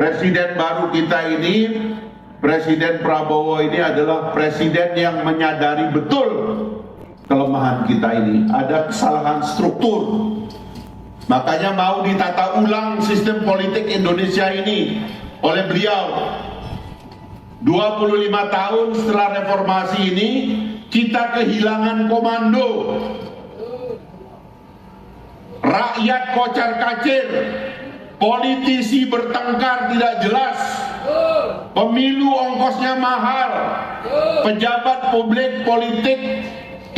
Presiden baru kita ini, Presiden Prabowo ini adalah presiden yang menyadari betul kelemahan kita ini. Ada kesalahan struktur. Makanya mau ditata ulang sistem politik Indonesia ini oleh beliau. 25 tahun setelah reformasi ini, kita kehilangan komando. Rakyat kocar-kacir, politisi bertengkar tidak jelas, pemilu ongkosnya mahal, pejabat publik politik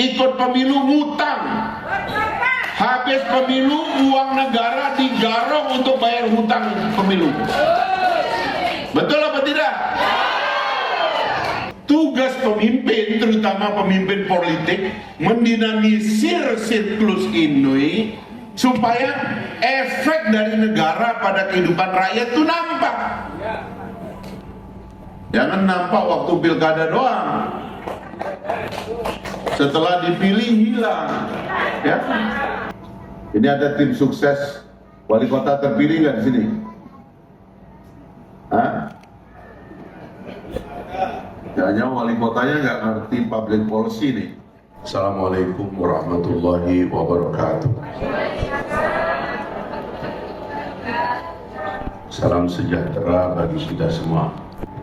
ikut pemilu ngutang, habis pemilu uang negara digarong untuk bayar hutang pemilu. Betul apa tidak? Tugas pemimpin, terutama pemimpin politik, mendinamisir siklus ini supaya efek dari negara pada kehidupan rakyat itu nampak. Jangan nampak waktu pilkada doang, setelah dipilih hilang. Ya. Ini ada tim sukses wali kota terpilih nggak di sini? Hah? Jangan wali kotanya nggak ngerti public policy nih. Assalamualaikum warahmatullahi wabarakatuh. Salam sejahtera bagi kita semua.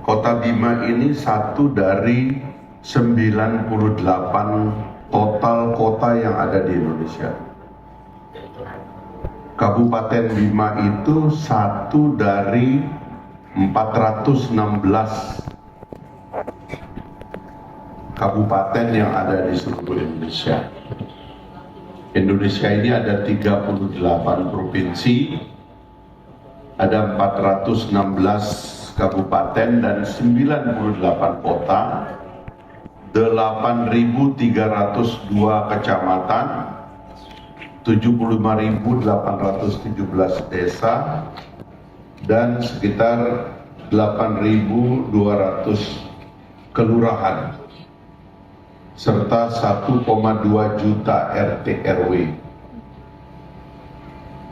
Kota Bima ini satu dari 98 total kota yang ada di Indonesia. Kabupaten Bima itu satu dari 416 kabupaten yang ada di seluruh Indonesia. Indonesia ini ada 38 provinsi, ada 416 kabupaten dan 98 kota, 8.302 kecamatan, 75.817 desa, dan sekitar 8.200 kelurahan, serta 1,2 juta RT RW.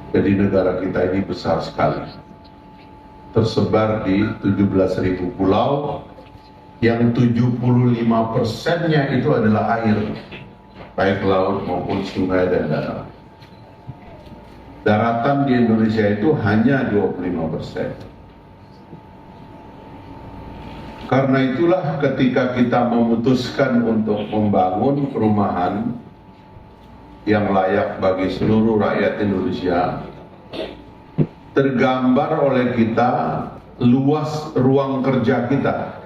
Jadi negara kita ini besar sekali, tersebar di 17.000 pulau, yang 75%-nya itu adalah air, baik laut maupun sungai dan danau. Daratan di Indonesia itu hanya 25%. Karena itulah ketika kita memutuskan untuk membangun perumahan yang layak bagi seluruh rakyat Indonesia, tergambar oleh kita luas ruang kerja kita.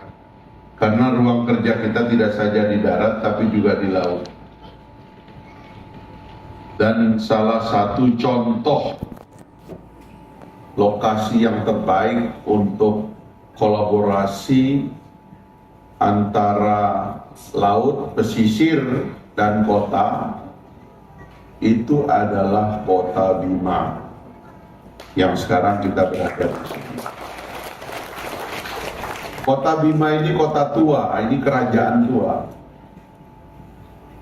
Karena ruang kerja kita tidak saja di darat tapi juga di laut. Dan salah satu contoh lokasi yang terbaik untuk kolaborasi antara laut, pesisir, dan kota itu adalah Kota Bima yang sekarang kita berada di sini. Kota Bima ini kota tua, ini kerajaan tua.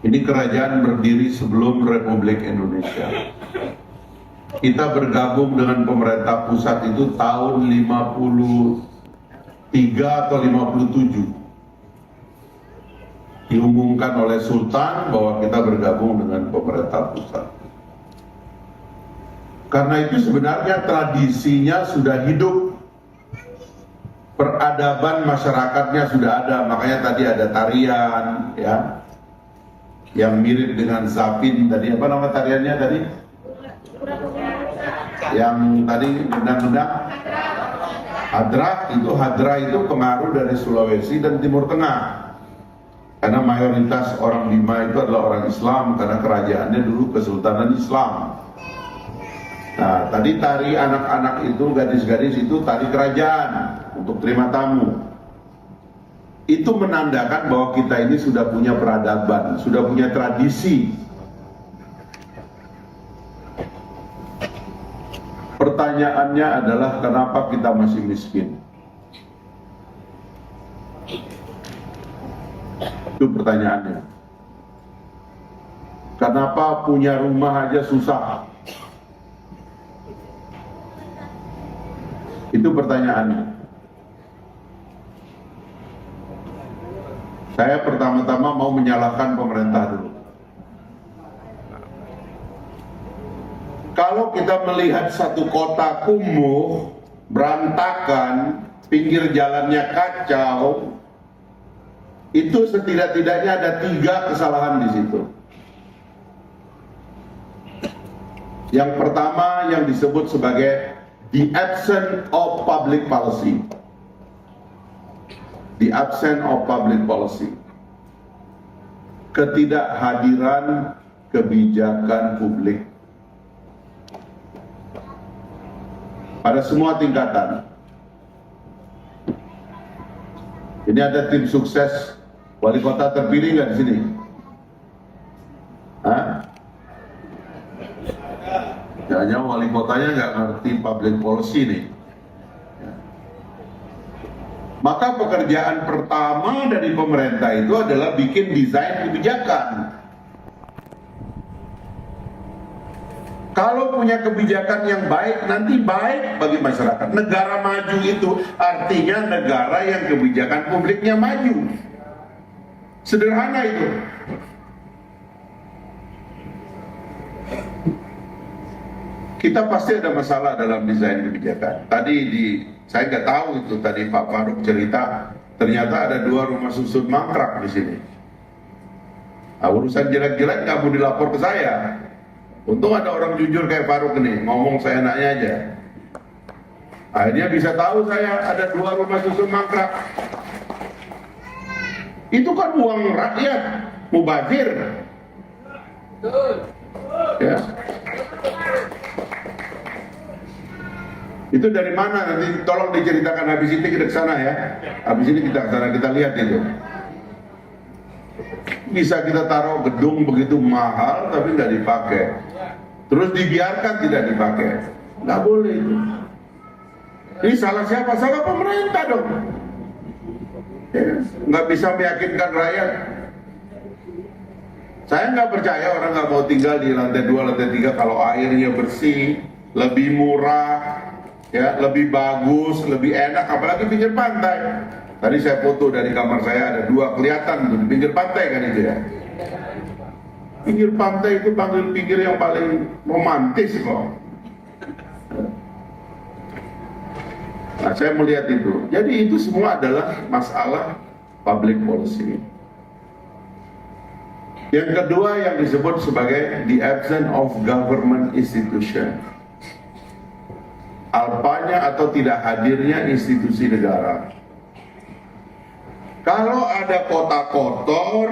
Ini kerajaan berdiri sebelum Republik Indonesia. Kita bergabung dengan pemerintah pusat itu tahun 53 atau 57. Diumumkan oleh Sultan bahwa kita bergabung dengan pemerintah pusat. Karena itu sebenarnya tradisinya sudah hidup, peradaban masyarakatnya sudah ada. Makanya tadi ada tarian, ya, yang mirip dengan Zapin tadi. Apa nama tariannya tadi? Yang tadi gendang-gendang. Hadrak itu pengaruh dari Sulawesi dan Timur Tengah. Karena mayoritas orang Bima itu adalah orang Islam, karena kerajaannya dulu Kesultanan Islam. Nah, tadi tari anak-anak itu, gadis-gadis itu tari kerajaan untuk terima tamu. Itu menandakan bahwa kita ini sudah punya peradaban, sudah punya tradisi. Pertanyaannya adalah kenapa kita masih miskin? Itu pertanyaannya. Kenapa punya rumah aja susah? Itu pertanyaannya. Saya pertama-tama mau menyalahkan pemerintah dulu. Kalau kita melihat satu kota kumuh, berantakan, pinggir jalannya kacau, itu setidak-tidaknya ada 3 kesalahan di situ. Yang pertama yang disebut sebagai the absence of public policy. The absence of public policy. Ketidakhadiran kebijakan publik pada semua tingkatan. Ini ada tim sukses wali kota terpilih nggak di sini? Hah? Jangan wali kotanya nggak ngerti public policy nih. Maka pekerjaan pertama dari pemerintah itu adalah bikin desain kebijakan. Kalau punya kebijakan yang baik, nanti baik bagi masyarakat. Negara maju itu artinya negara yang kebijakan publiknya maju. Sederhana itu. Kita pasti ada masalah dalam desain kebijakan. Saya nggak tahu itu tadi Pak Faruk cerita, ternyata ada 2 rumah susun mangkrak di sini. Nah, urusan jelek-jelek nggak mau dilapor ke saya. Untung ada orang jujur kayak Faruk ini, ngomong seenaknya aja. Akhirnya bisa tahu saya ada 2 rumah susun mangkrak. Itu kan uang rakyat, mubazir. Ya. Itu dari mana nanti tolong diceritakan, habis ini kita ke sana ya. Habis ini kita ke sana, kita lihat itu. Bisa kita taruh gedung begitu mahal tapi nggak dipakai. Terus dibiarkan tidak dipakai. Nggak boleh itu. Ini salah siapa? Salah pemerintah dong. Ya, nggak bisa meyakinkan rakyat. Saya nggak percaya orang nggak mau tinggal di lantai 2, lantai 3 kalau airnya bersih, lebih murah, ya, lebih bagus, lebih enak, apalagi pinggir pantai. Tadi saya foto dari kamar saya ada 2 kelihatan tuh di pinggir pantai kan itu ya. Pinggir pantai itu pinggir yang paling romantis kok. Nah, saya melihat itu. Jadi itu semua adalah masalah public policy. Yang kedua yang disebut sebagai the absence of government institution. Alpanya atau tidak hadirnya institusi negara. Kalau ada kota kotor,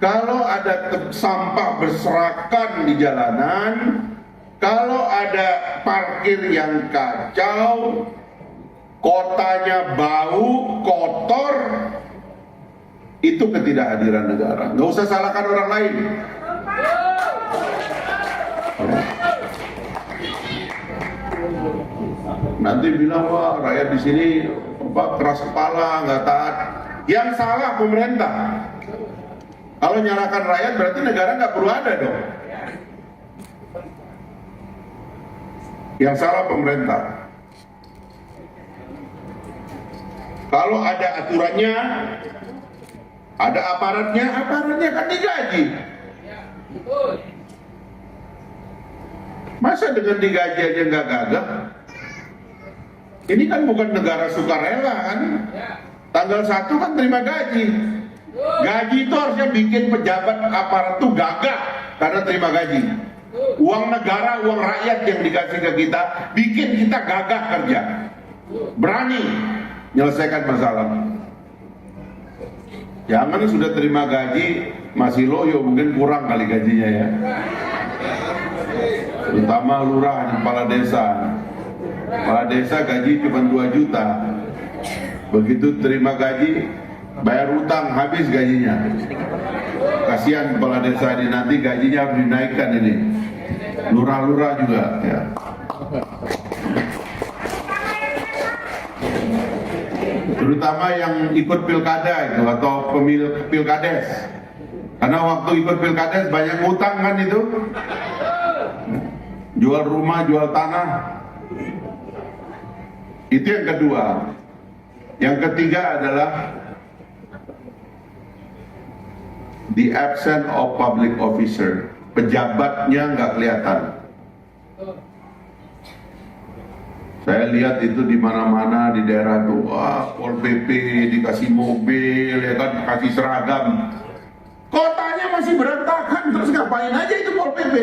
kalau ada sampah berserakan di jalanan, kalau ada parkir yang kacau, kotanya bau, kotor, itu ketidakhadiran negara. Nggak usah salahkan orang lain. Nanti bilang, wah rakyat di sini keras kepala, nggak taat. Yang salah pemerintah. Kalau nyalakan rakyat berarti negara nggak perlu ada dong. Yang salah pemerintah. Kalau ada aturannya, ada aparatnya kan digaji. Masa dengan digaji aja nggak gagah? Ini kan bukan negara sukarela kan? Tanggal 1 kan terima gaji. Gaji itu harusnya bikin pejabat aparat tuh gagah karena terima gaji. Uang negara, uang rakyat yang dikasih ke kita, bikin kita gagah kerja. Berani menyelesaikan masalah. Jangan sudah terima gaji masih loyo, mungkin kurang kali gajinya ya. Terutama lurah, kepala desa. Kepala desa gaji cuma 2 juta. Begitu terima gaji, bayar utang habis gajinya. Kasihan kepala desa ini, nanti gajinya harus dinaikkan ini. Lurah-lurah juga ya. Terutama yang ikut pilkada itu atau pemilih pilkades. Karena waktu ikut pilkades banyak utang kan itu. Jual rumah, jual tanah. Itu yang kedua. Yang ketiga adalah the absence of public officer. Pejabatnya nggak kelihatan. Saya lihat itu di mana-mana di daerah tuh, wah, Pol PP dikasih mobil, ya kan, kasih seragam. Kotanya masih berantakan, terus ngapain aja itu Pol PP?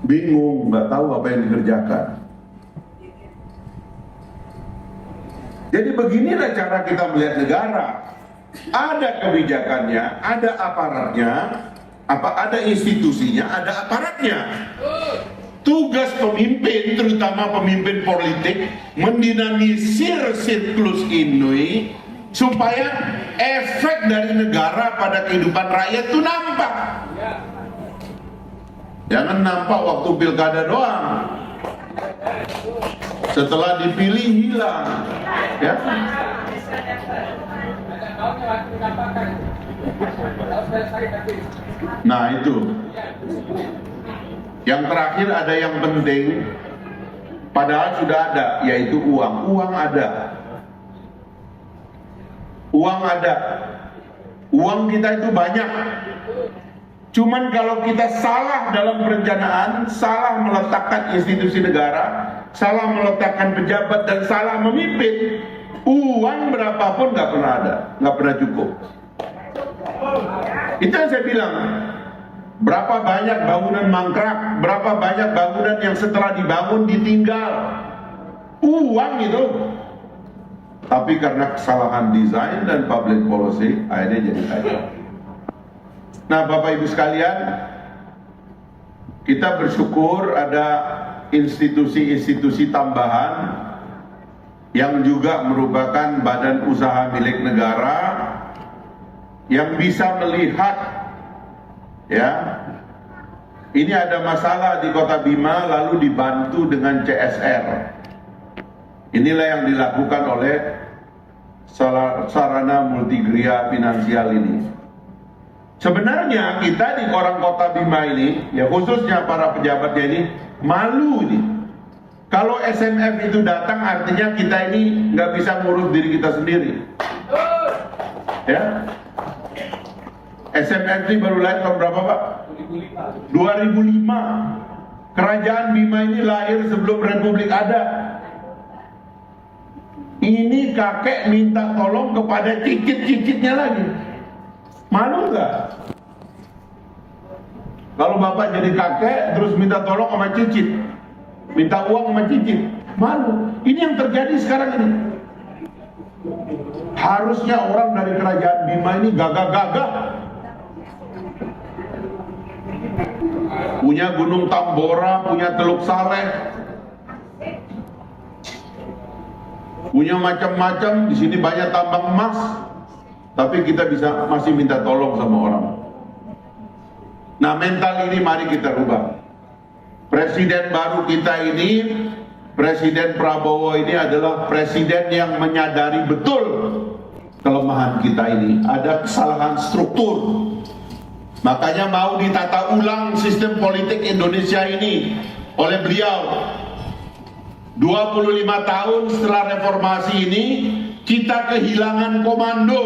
Bingung, nggak tahu apa yang dikerjakan. Jadi beginilah cara kita melihat negara. Ada kebijakannya, ada aparatnya, ada institusinya, ada aparatnya. Tugas pemimpin, terutama pemimpin politik, mendinamisir siklus ini supaya efek dari negara pada kehidupan rakyat itu nampak. Jangan nampak waktu pilkada doang. Setelah dipilih hilang, ya. Nah itu. Yang terakhir ada yang penting, padahal sudah ada, yaitu uang. Uang ada. Uang ada. Uang kita itu banyak. Cuman kalau kita salah dalam perencanaan, salah meletakkan institusi negara, salah meletakkan pejabat, dan salah memimpin, uang berapapun nggak pernah ada, nggak pernah cukup. Itu yang saya bilang. Berapa banyak bangunan mangkrak, berapa banyak bangunan yang setelah dibangun ditinggal. Uang itu. Tapi karena kesalahan desain dan public policy, akhirnya jadi kaya. Nah, Bapak Ibu sekalian, kita bersyukur ada institusi-institusi tambahan yang juga merupakan badan usaha milik negara yang bisa melihat, ya, ini ada masalah di Kota Bima, lalu dibantu dengan CSR. Inilah yang dilakukan oleh sarana multigria finansial ini. Sebenarnya kita di orang Kota Bima ini, ya khususnya para pejabatnya ini, malu ini. Kalau SMF itu datang, artinya kita ini nggak bisa ngurus diri kita sendiri. Ya. SMF ini baru lahir tahun berapa, Pak? 2005. Kerajaan Bima ini lahir sebelum Republik ada. Ini kakek minta tolong kepada cicit-cicitnya lagi. Malu nggak? Kalau bapak jadi kakek terus minta tolong sama cicit, minta uang sama cicit, malu. Ini yang terjadi sekarang ini. Harusnya orang dari kerajaan Bima ini gagah-gagah, punya Gunung Tambora, punya Teluk Saleh, punya macam-macam. Di sini banyak tambang emas, tapi kita bisa masih minta tolong sama orang. Nah, mental ini mari kita rubah. Presiden baru kita ini, Presiden Prabowo ini adalah presiden yang menyadari betul kelemahan kita ini. Ada kesalahan struktur. Makanya mau ditata ulang sistem politik Indonesia ini oleh beliau. 25 tahun setelah reformasi ini, kita kehilangan komando.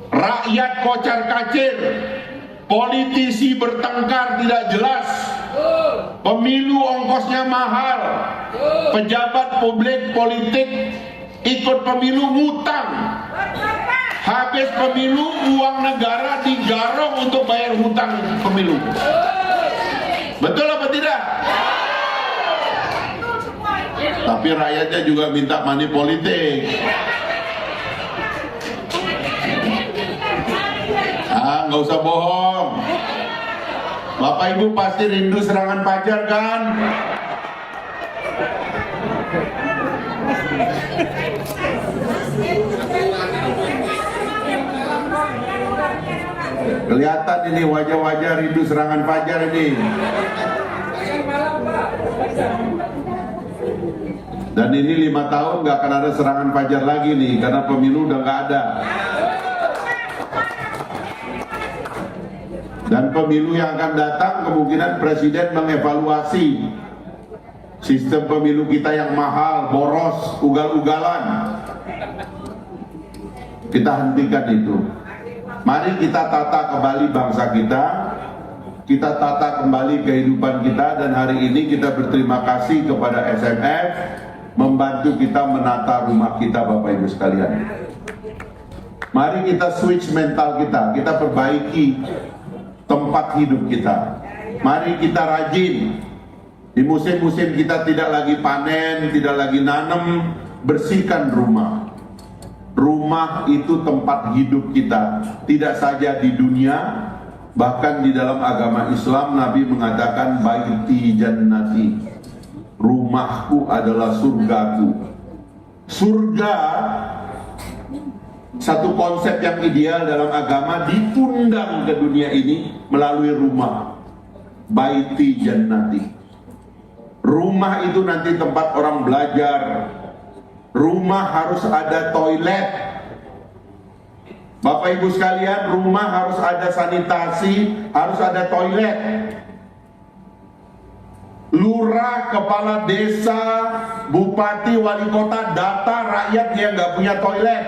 Rakyat kocar-kacir, politisi bertengkar tidak jelas, pemilu ongkosnya mahal, pejabat publik politik ikut pemilu ngutang. Habis pemilu, uang negara digarong untuk bayar hutang pemilu. Betul apa tidak? Tapi rakyatnya juga minta money politik. Nggak usah bohong. Bapak Ibu pasti rindu serangan Fajar kan? Kelihatan ini wajah-wajah rindu serangan Fajar ini. Dan ini 5 tahun nggak akan ada serangan Fajar lagi nih, karena pemilu udah nggak ada. Dan pemilu yang akan datang kemungkinan presiden mengevaluasi Sistem pemilu kita yang mahal, boros, ugal-ugalan. Kita hentikan itu. Mari kita tata kembali bangsa kita tata kembali kehidupan kita, dan hari ini kita berterima kasih kepada SMF membantu kita menata rumah kita, Bapak Ibu sekalian. Mari kita switch mental kita perbaiki tempat hidup kita. Mari kita rajin. Di musim-musim kita tidak lagi panen, tidak lagi nanam, bersihkan rumah. Rumah itu tempat hidup kita, tidak saja di dunia, bahkan di dalam agama Islam Nabi mengatakan baiti jannati, rumahku adalah surgaku. Surga, satu konsep yang ideal dalam agama, diundang ke dunia ini melalui rumah. Baiti jannati, rumah itu nanti tempat orang belajar. Rumah harus ada toilet. Bapak Ibu sekalian, rumah harus ada sanitasi, harus ada toilet. Lurah, kepala desa, bupati, wali kota data rakyat yang nggak punya toilet,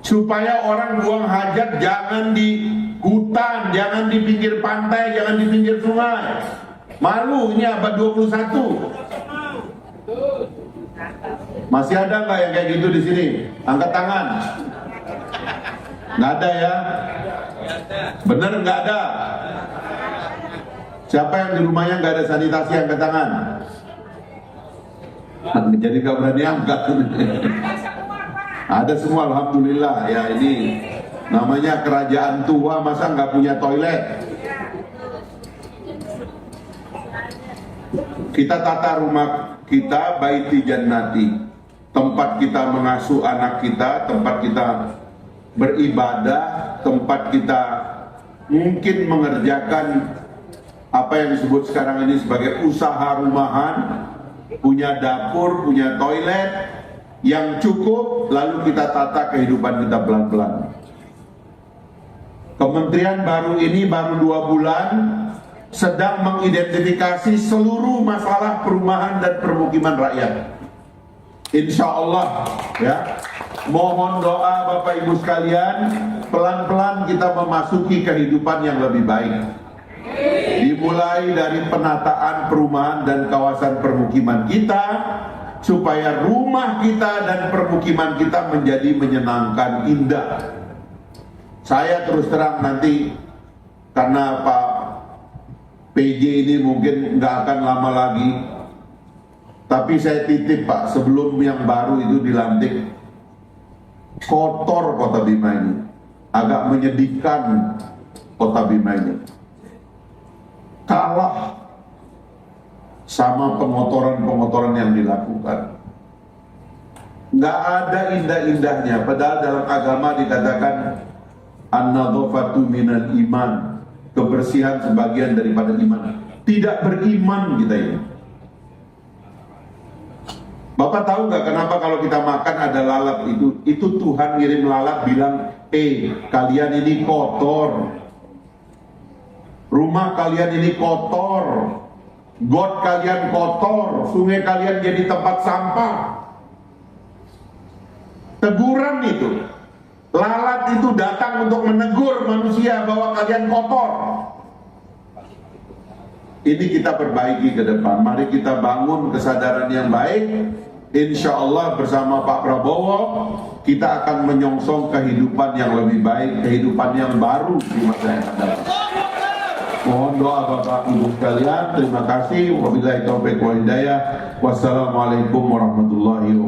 supaya orang buang hajat jangan di hutan, jangan di pinggir pantai, jangan di pinggir sungai. Malu, ini abad 21. Masih ada nggak yang kayak gitu di sini? Angkat tangan. Nggak ada ya? Bener nggak ada? Siapa yang di rumahnya nggak ada sanitasi, angkat tangan. Jadi nggak berani angkat. Ada semua, alhamdulillah. Ya, ini namanya kerajaan tua, masa nggak punya toilet? Kita tata rumah kita, baiti jannati, tempat kita mengasuh anak kita, tempat kita beribadah, tempat kita mungkin mengerjakan apa yang disebut sekarang ini sebagai usaha rumahan, punya dapur, punya toilet yang cukup, lalu kita tata kehidupan kita pelan-pelan. Kementerian baru ini baru 2 bulan sedang mengidentifikasi seluruh masalah perumahan dan permukiman rakyat. Insya Allah ya, mohon doa Bapak Ibu sekalian, pelan-pelan kita memasuki kehidupan yang lebih baik. Dimulai dari penataan perumahan dan kawasan permukiman kita, supaya rumah kita dan permukiman kita menjadi menyenangkan, indah. Saya terus terang nanti, karena Pak PJ ini mungkin nggak akan lama lagi, tapi saya titip Pak, sebelum yang baru itu dilantik, kotor Kota Bima ini, agak menyedihkan Kota Bima ini, kalah sama pengotoran-pengotoran yang dilakukan. Nggak ada indah-indahnya, padahal dalam agama dikatakan an-nadhafatu minal iman, kebersihan sebagian daripada iman. Tidak beriman kita ini. Bapak tahu nggak kenapa kalau kita makan ada lalat itu? Itu Tuhan ngirim lalat bilang, kalian ini kotor, rumah kalian ini kotor, got kalian kotor, sungai kalian jadi tempat sampah. Teguran itu. Lalat itu datang untuk menegur manusia bahwa kalian kotor. Ini kita perbaiki ke depan. Mari kita bangun kesadaran yang baik. Insya Allah bersama Pak Prabowo kita akan menyongsong kehidupan yang lebih baik, kehidupan yang baru di masa yang akan datang. Mohon doa Bapak Ibu sekalian. Terima kasih. Wabillahi taufiq wal hidayah. Wassalamualaikum warahmatullahi wabarakatuh.